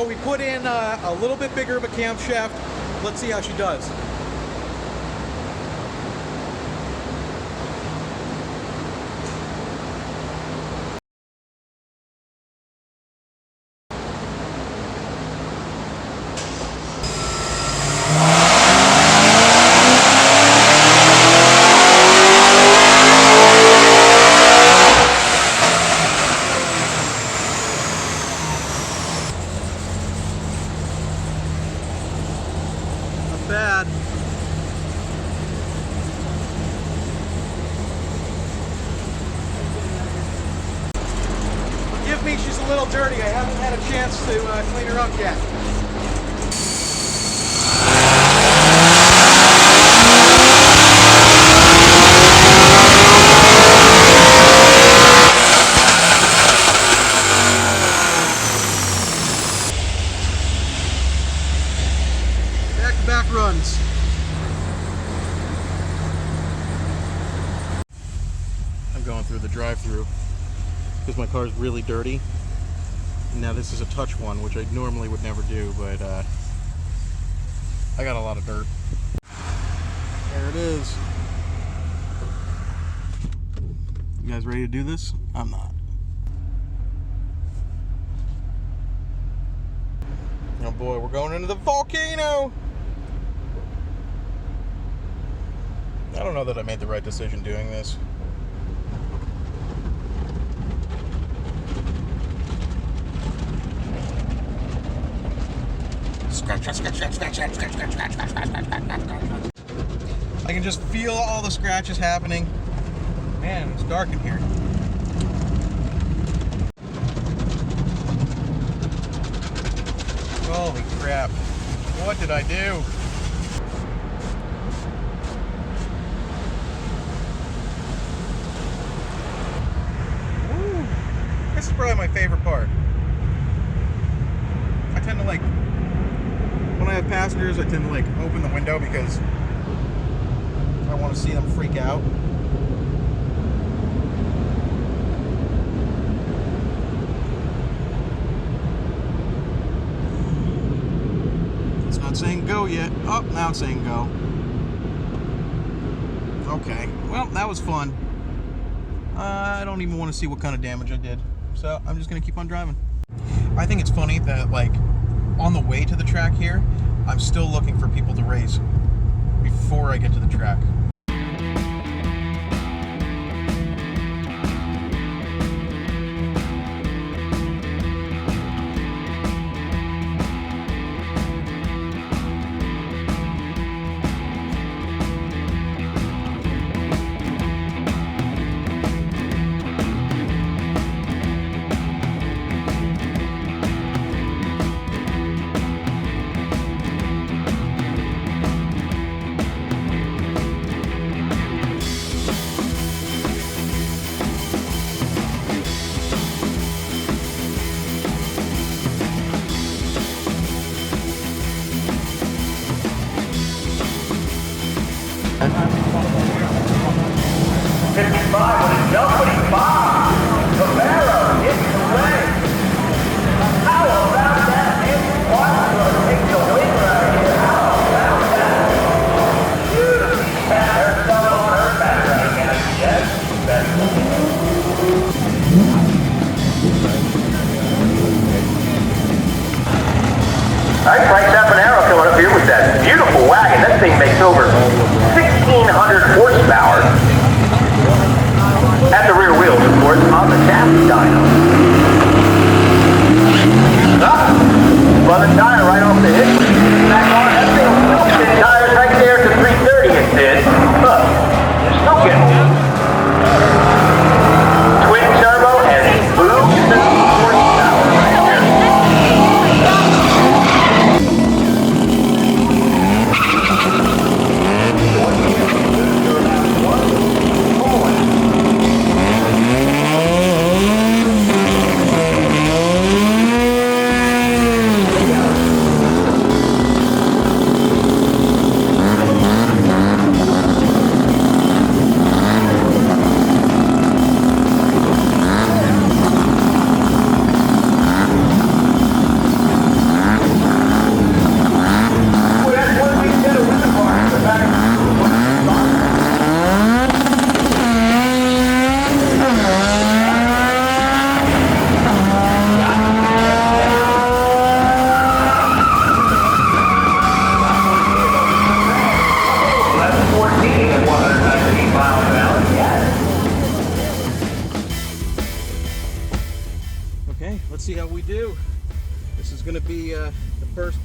So we put in a little bit bigger of a camshaft. Let's see how she does. Bad. Forgive me, she's a little dirty. I haven't had a chance to clean her up yet. Back runs. I'm going through the drive-thru because my car is really dirty. Now this is a touch one, which I normally would never do, but I got a lot of dirt. There it is. You guys ready to do this? I'm not. Oh boy, we're going into the volcano! I don't know that I made the right decision doing this. I can just feel all the scratches happening. Man, it's dark in here. Holy crap. What did I do? This is probably my favorite part. I tend to when I have passengers, I tend to open the window because I want to see them freak out. It's not saying go yet. Oh, now it's saying go. Okay, well, that was fun. I don't even want to see what kind of damage I did. So I'm just going to keep on driving. I think it's funny that on the way to the track here, I'm still looking for people to race before I get to the track. Over 1,600 horsepower at the rear wheels, of course, on the chassis dyno. Run the tire right off the hitch. Back on, that thing will still fit tires right there to 330 it did. Look, you're still getting twin turbo and boosted horsepower right there.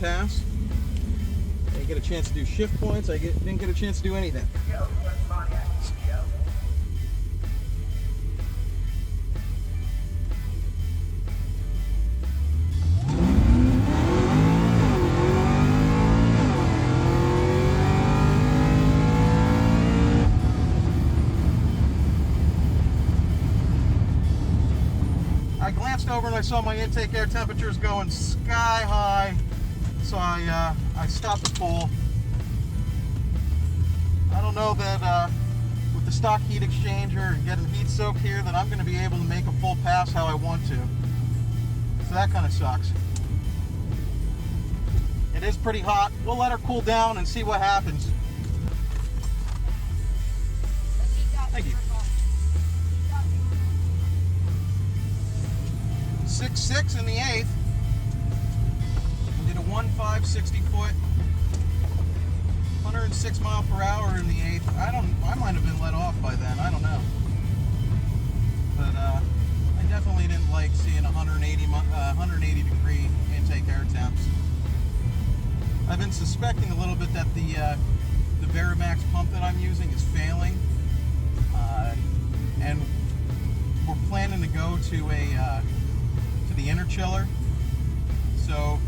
pass. I didn't get a chance to do shift points. Didn't get a chance to do anything. I glanced over and I saw my intake air temperatures going sky high, so I stopped the pool. I don't know that with the stock heat exchanger and getting heat soaked here that I'm going to be able to make a full pass how I want to. So that kind of sucks. It is pretty hot. We'll let her cool down and see what happens. Thank you. 6.6 in the 8th. I did a 1.5 60 foot, 106 mile per hour in the 8th. I might have been let off by then. I don't know. But I definitely didn't like seeing 180 degree intake air temps. I've been suspecting a little bit that the Varimax pump that I'm using is failing, and we're planning to go to the inner chiller. So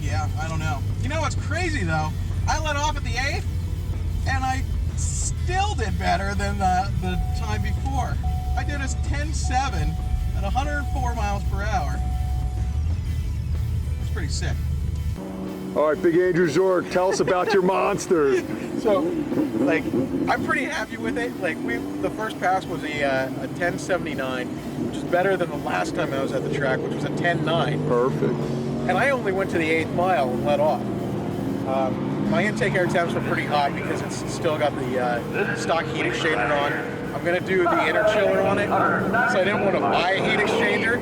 yeah, I don't know. You know what's crazy though? I let off at the 8th and I still did better than the time before. I did a 10.7 at 104 miles per hour. That's pretty sick. All right, Big Andrew Zork, tell us about your monster. So, like, I'm pretty happy with it. Like, the first pass was a 10.79, which is better than the last time I was at the track, which was a 10.9. Perfect. And I only went to the 8th mile and let off. My intake air temps were pretty hot because it's still got the stock heat exchanger on. I'm gonna do the inner chiller on it, so I didn't want to buy a heat exchanger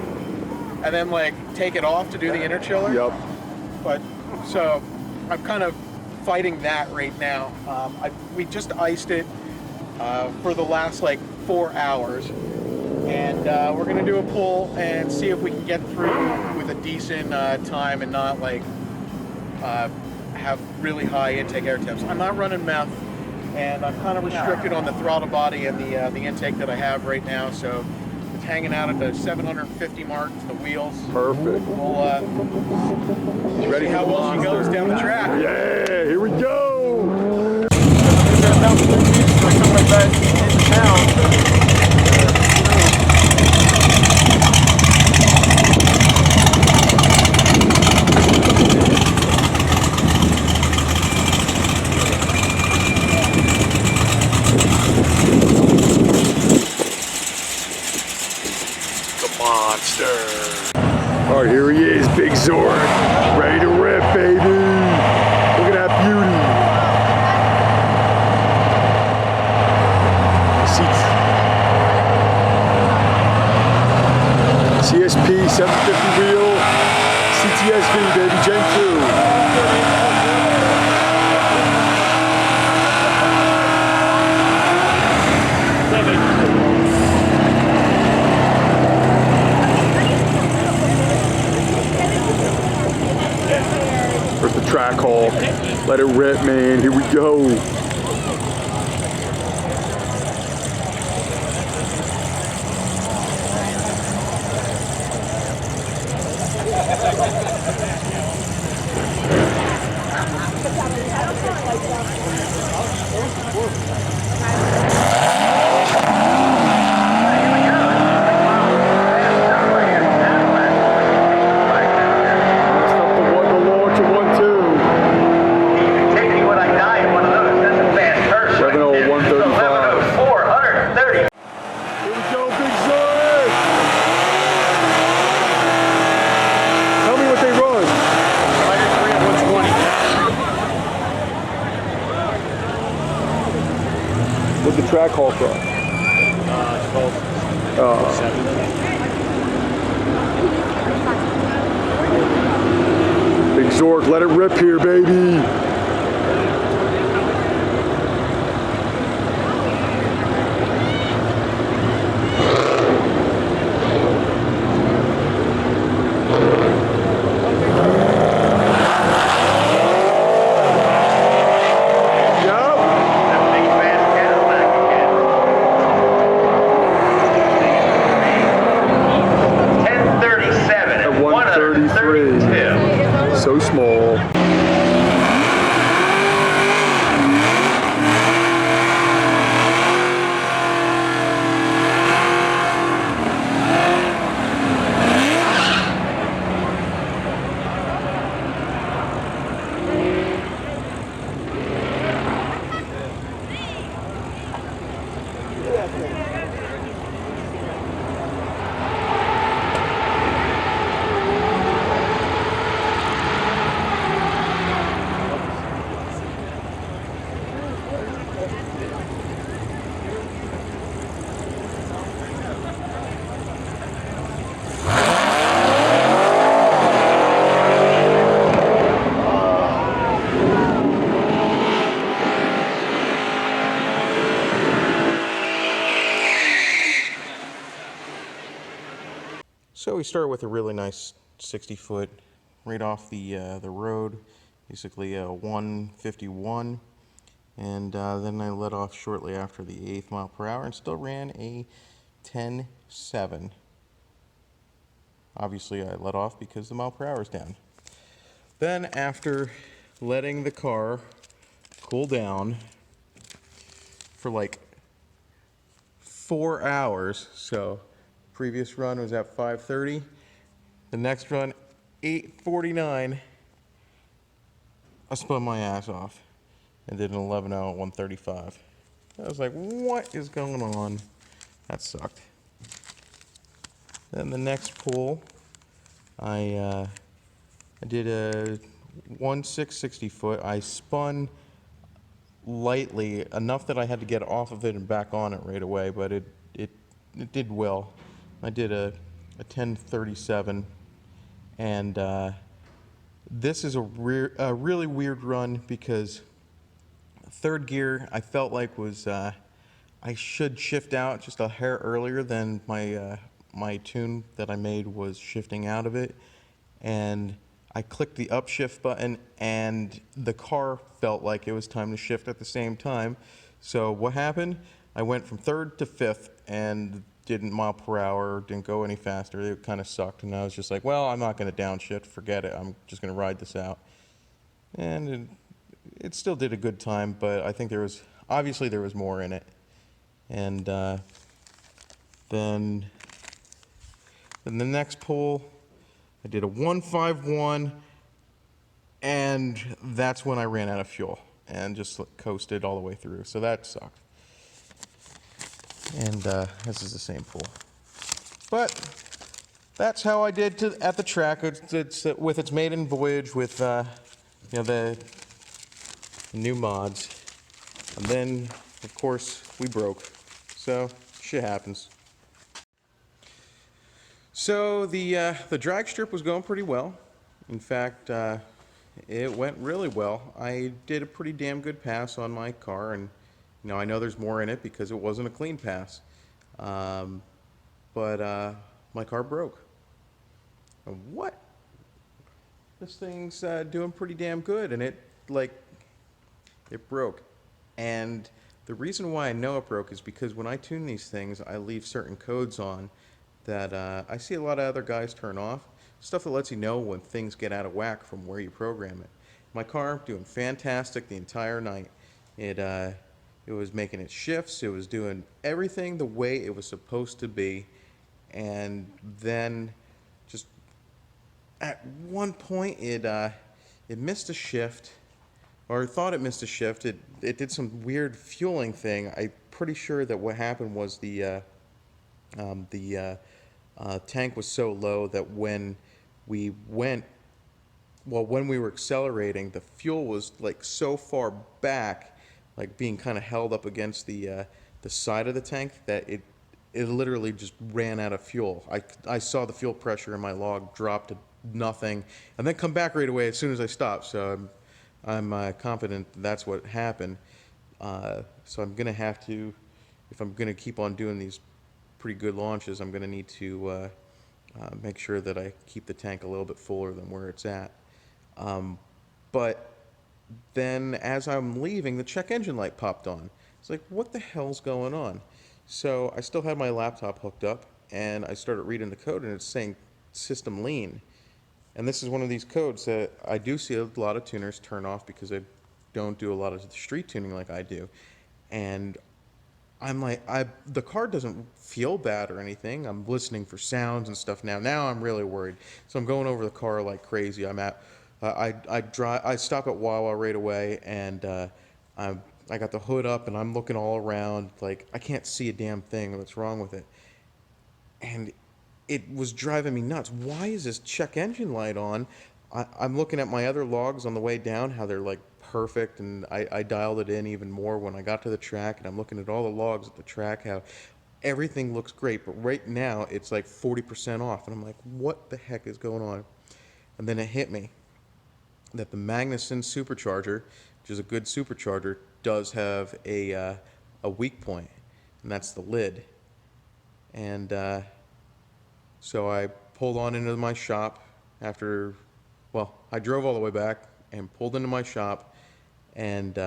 and then like take it off to do the inner chiller. Yep. But so I'm kind of fighting that right now. We just iced it for the last like 4 hours, and we're gonna do a pull and see if we can get through with a decent time and not like have really high intake air temps. I'm not running meth, and I'm kind of restricted on the throttle body and the intake that I have right now, so it's hanging out at the 750 mark to the wheels. Perfect. We'll ready how well she goes down the track. Yeah, here we go. All right, here he is, Big Zork, ready to rip, baby. Look at that beauty. CSP 750 wheel, Cts-V, baby, Gen 2. Where's the track hole? Let it rip, man. Here we go. What's the track hall from? It's called 7. Big Zork, let it rip here, baby. so small. So we start with a really nice 60-foot right off the road, basically a 151, and then I let off shortly after the 8th mile per hour and still ran a 10.7. Obviously I let off because the mile per hour is down. Then after letting the car cool down for like 4 hours, so previous run was at 5:30, the next run 8:49, I spun my ass off and did an 11:0 at 135. I was like, what is going on? That sucked. Then the next pull, I did a 1/6 60-foot. I spun lightly enough that I had to get off of it and back on it right away, but it did well. I did a 10:37, and this is a really weird run because third gear I felt like was I should shift out just a hair earlier than my tune that I made was shifting out of it, and I clicked the upshift button and the car felt like it was time to shift at the same time. So what happened? I went from third to fifth and didn't mile per hour, didn't go any faster. It kind of sucked, and I was just like, well, I'm not going to downshift, forget it. I'm just going to ride this out. And it still did a good time, but I think obviously there was more in it. And then the next pull, I did a 151, and that's when I ran out of fuel and just coasted all the way through. So that sucked. And this is the same pull. But that's how I did at the track. It's with its maiden voyage with the new mods. And then, of course, we broke. So shit happens. So the drag strip was going pretty well. In fact, it went really well. I did a pretty damn good pass on my car, and I know there's more in it because it wasn't a clean pass. But my car broke. And what? This thing's doing pretty damn good, and it broke. And the reason why I know it broke is because when I tune these things, I leave certain codes on that I see a lot of other guys turn off. Stuff that lets you know when things get out of whack from where you program it. My car doing fantastic the entire night. It was making its shifts. It was doing everything the way it was supposed to be. And then just at one point it missed a shift, or thought it missed a shift. It did some weird fueling thing. I'm pretty sure that what happened was the tank was so low that when we were accelerating, the fuel was like so far back, like being kind of held up against the side of the tank, that it literally just ran out of fuel. I saw the fuel pressure in my log drop to nothing and then come back right away as soon as I stopped. So I'm confident that's what happened. So I'm gonna have to, if I'm gonna keep on doing these pretty good launches, I'm gonna need to make sure that I keep the tank a little bit fuller than where it's at. But then as I'm leaving, the check engine light popped on. It's like, what the hell's going on? So I still had my laptop hooked up, and I started reading the code, and it's saying system lean. And this is one of these codes that I do see a lot of tuners turn off because they don't do a lot of street tuning like I do. And I'm like, the car doesn't feel bad or anything. I'm listening for sounds and stuff now. Now I'm really worried. So I'm going over the car like crazy. I stop at Wawa right away, and I got the hood up and I'm looking all around. Like, I can't see a damn thing. What's wrong with it? And it was driving me nuts. Why is this check engine light on? I'm looking at my other logs on the way down, how they're like perfect, and I dialed it in even more when I got to the track, and I'm looking at all the logs at the track, how everything looks great, but right now it's like 40% off, and I'm like, what the heck is going on? And then it hit me that the Magnuson supercharger, which is a good supercharger, does have a weak point, and that's the lid. And so I pulled on into my shop after, well, I drove all the way back and pulled into my shop, and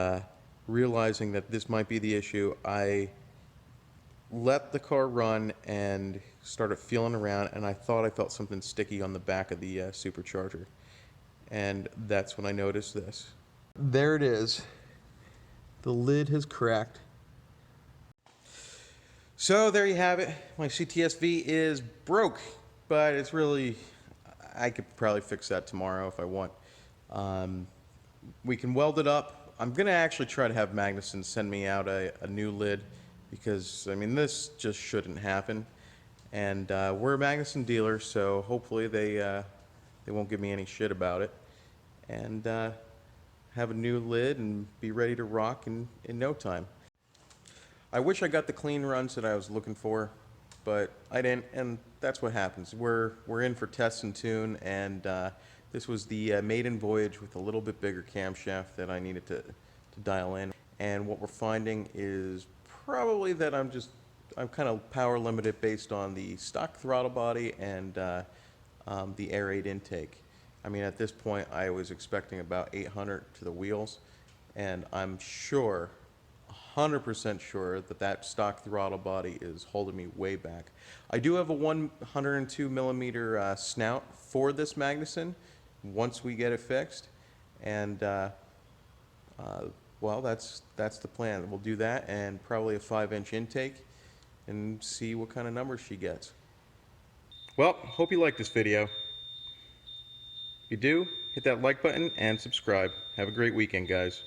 realizing that this might be the issue, I let the car run and started feeling around, and I thought I felt something sticky on the back of the supercharger. And that's when I noticed this. There it is. The lid has cracked. So there you have it. My Cts-V is broke, but it's really, I could probably fix that tomorrow if I want. We can weld it up. I'm gonna actually try to have Magnuson send me out a new lid, because I mean, this just shouldn't happen. And we're a Magnuson dealer, so hopefully they won't give me any shit about it. And have a new lid and be ready to rock in no time. I wish I got the clean runs that I was looking for, but I didn't, and that's what happens. We're in for test and tune, and this was the maiden voyage with a little bit bigger camshaft that I needed to dial in. And what we're finding is probably that I'm kind of power limited based on the stock throttle body and the air 8 intake. I mean, at this point, I was expecting about 800 to the wheels, and I'm sure, 100% sure, that stock throttle body is holding me way back. I do have a 102 millimeter snout for this Magnuson once we get it fixed, and well, that's the plan. We'll do that, and probably a 5-inch intake, and see what kind of numbers she gets. Well, hope you liked this video. If you do, hit that like button and subscribe. Have a great weekend, guys.